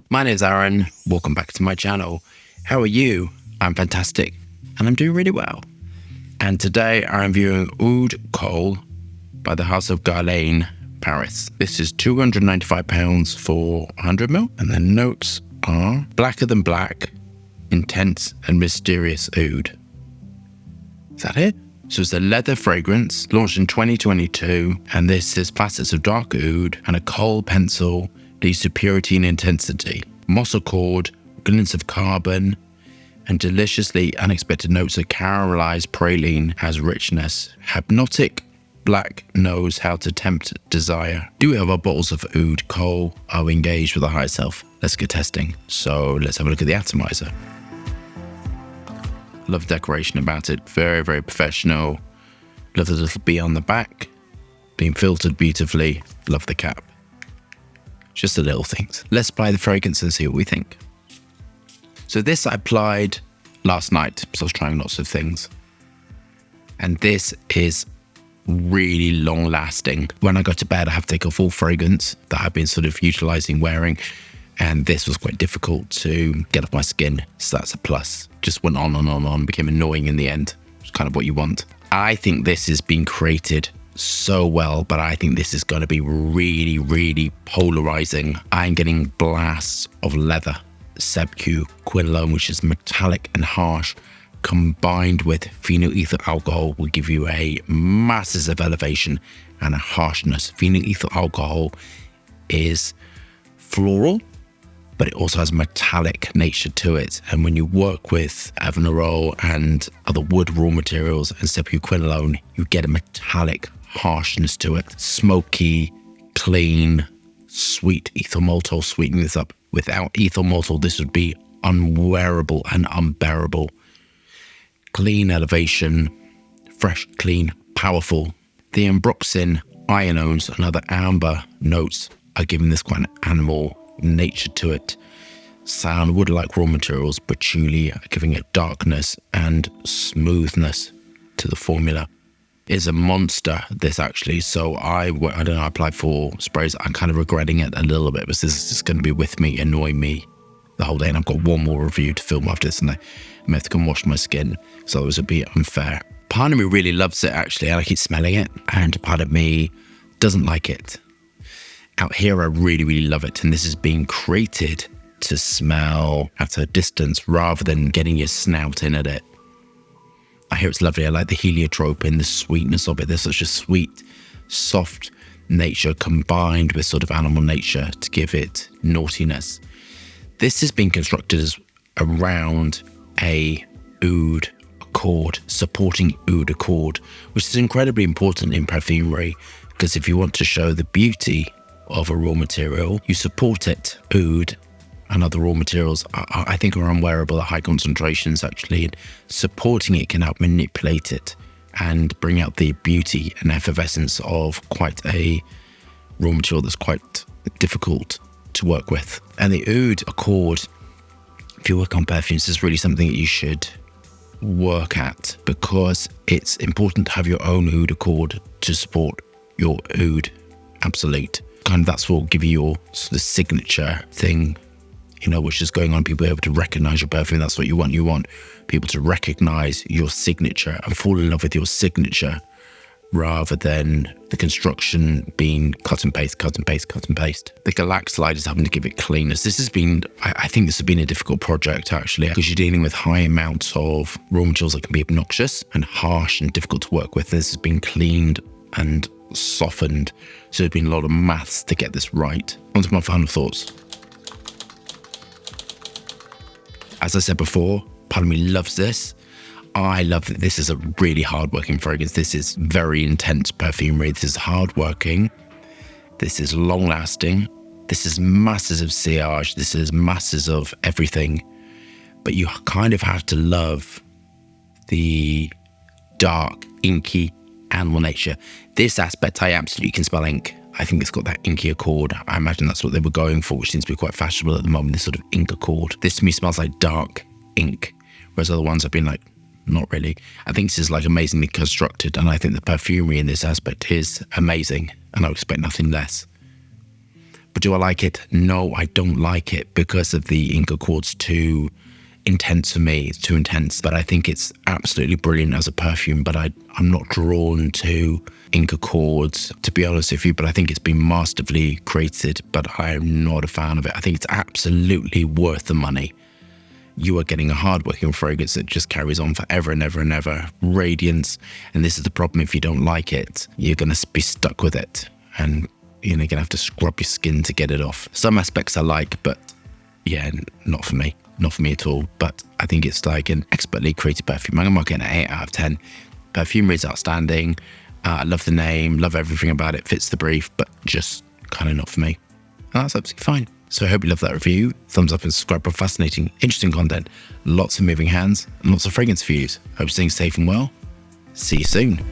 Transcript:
My name is Aaron. Welcome back to my channel. How are you? I'm fantastic and I'm doing really well. And today I'm reviewing Oud Khôl by the House of Guerlain, Paris. This is £295 for 100ml, and the notes are blacker than black, intense and mysterious oud. Is that it? So it's a leather fragrance launched in 2022, and this is facets of dark oud and a coal pencil leads to purity and intensity. Moss accord, glints of carbon, and deliciously unexpected notes of caramelized praline has richness. Hypnotic black knows how to tempt desire. Do we have our bottles of Oud Khôl? Are we engaged with the higher self? Let's get testing. So let's have a look at the atomizer. Love the decoration about it. Very, very professional. Love the little bee on the back. Being filtered beautifully. Love the cap. Just the little things. Let's apply the fragrance and see what we think. So this I applied last night, so I was trying lots of things. And this is really long lasting. When I go to bed, I have to take off all fragrance that I've been sort of utilizing wearing. And this was quite difficult to get off my skin. So that's a plus. Just went on and on and on, became annoying in the end. It's kind of what you want. I think this has been created so well, but I think this is going to be really, really polarizing. I'm getting blasts of leather. Oud Khl, which is metallic and harsh, combined with phenyl ethyl alcohol will give you a massive elevation and a harshness. Phenyl ethyl alcohol is floral, but it also has metallic nature to it. And when you work with Avenarol and other wood raw materials and Oud Khl, you get a metallic harshness to it. Smoky, clean, sweet ethyl maltol sweetening this up. Without ethyl maltol, this would be unwearable and unbearable. Clean elevation, fresh, clean, powerful. The ambroxan, ionones, and other amber notes are giving this quite an animal nature to it. Sound wood-like raw materials, patchouli are giving it darkness and smoothness to the formula. It's a monster, this actually. So I don't know, I applied 4 sprays. I'm kind of regretting it a little bit, because this is just going to be with me, annoying me the whole day. And I've got one more review to film after this, and I may have to come wash my skin. So it was a bit unfair. Part of me really loves it, actually. I keep smelling it. And part of me doesn't like it. Out here, I really, really love it. And this is being created to smell at a distance rather than getting your snout in at it. I hear it's lovely. I like the heliotrope and the sweetness of it. There's such a sweet, soft nature combined with sort of animal nature to give it naughtiness. This has been constructed as around a oud accord, supporting oud accord, which is incredibly important in perfumery, because if you want to show the beauty of a raw material, you support it. Oud and other raw materials I think are unwearable at high concentrations, actually, and supporting it can help manipulate it and bring out the beauty and effervescence of quite a raw material that's quite difficult to work with. And the oud accord, if you work on perfumes, is really something that you should work at, because it's important to have your own oud accord to support your oud absolute. Kind of that's what will give you your sort of signature thing, you know, which is going on. People are able to recognize your perfume. That's what you want. You want people to recognize your signature and fall in love with your signature, rather than the construction being cut and paste, cut and paste, cut and paste. The Guerlain slide is having to give it cleanness. This has been, I think this has been a difficult project, actually, because you're dealing with high amounts of raw materials that can be obnoxious and harsh and difficult to work with. This has been cleaned and softened. So there's been a lot of maths to get this right. On to my final thoughts. As I said before, part of me loves this. I love that this is a really hard-working fragrance. This is very intense perfumery. This is hard-working. This is long-lasting. This is masses of sillage. This is masses of everything. But you kind of have to love the dark, inky animal nature. This aspect, I absolutely can smell ink. I think it's got that inky accord. I imagine that's what they were going for, which seems to be quite fashionable at the moment, this sort of ink accord. This to me smells like dark ink, whereas other ones have been like, not really. I think this is like amazingly constructed, and I think the perfumery in this aspect is amazing, and I expect nothing less. But do I like it? No, I don't like it because of the ink accords too intense for me. It's too intense. But I think it's absolutely brilliant as a perfume. But I'm not drawn to ink accords, to be honest with you. But I think it's been masterfully created. But I'm not a fan of it. I think it's absolutely worth the money. You are getting a hard-working fragrance that just carries on forever and ever and ever. Radiance. And this is the problem. If you don't like it, you're going to be stuck with it. And you're going to have to scrub your skin to get it off. Some aspects I like, but yeah, not for me. Not for me at all. But I think it's like an expertly created perfume. I'm going to mark it an 8 out of 10. Perfume is outstanding. I love the name, love everything about it, fits the brief, but just kind of not for me. And that's absolutely fine. So I hope you love that review. Thumbs up and subscribe for fascinating, interesting content. Lots of moving hands and lots of fragrance reviews. Hope you're staying safe and well. See you soon.